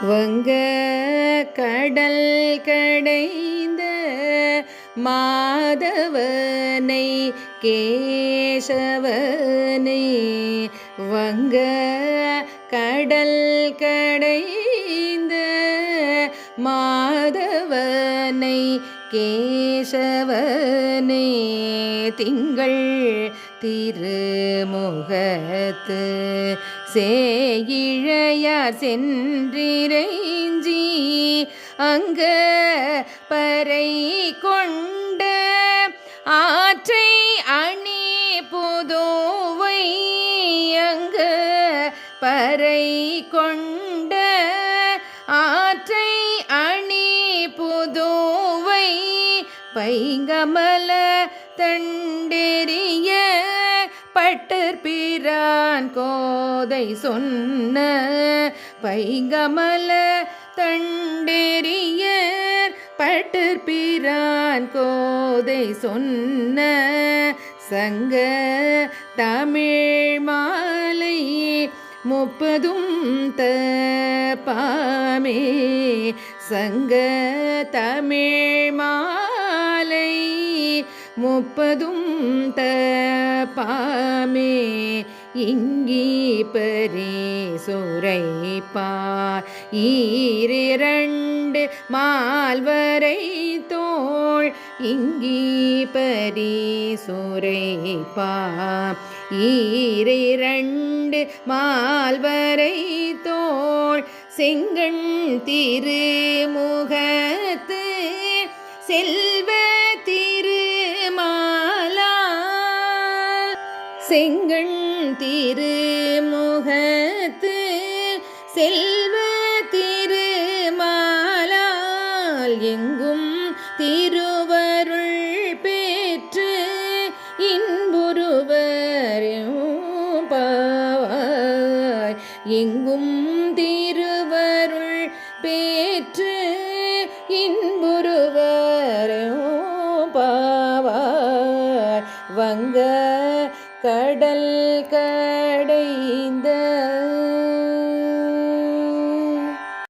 வங்க கடல் கடைந்த மாதவனை கேசவனை வங்க கடல் கடைந்த மாதவனை கேசவனை திங்கள் திருமுகத்து சேயிழையார் சென்றிறைஞ்சி அங்க பறை கொண்ட ஆற்றை அணி புதுவை அங்க பறை கொண்ட ஆற்றை அணி புதுவை பைங்கமல தண்டெறிய பட்டர்பிரான் கோதை சொன்ன பைங்கமல தண்டெறிய பட்டர்பிரான் கோதை சொன்ன சங்க தமிழ் மாலை 30 தப்பாமே சங்க தமிழ் மாலை 30 தப்பாமே இங்கி பரிசுரைப்பார் ஈரிரண்டு மால்வரை தோள் இங்கி பரிசுரைப்பார் ஈரிரண்டு மால்வரை தோள் செங்கண் திருமுகத்து செல்வ திருமாலா செங்கண் திருமுகத்து செல்வ திருமாலால் எங்கும் திருவருள் பெற்று இன்புறுவரும் பாவாய் எங்கும் திருவருள் பெற்று இன்புறுவரும் பாவாய் வங்க கடல் கடைந்த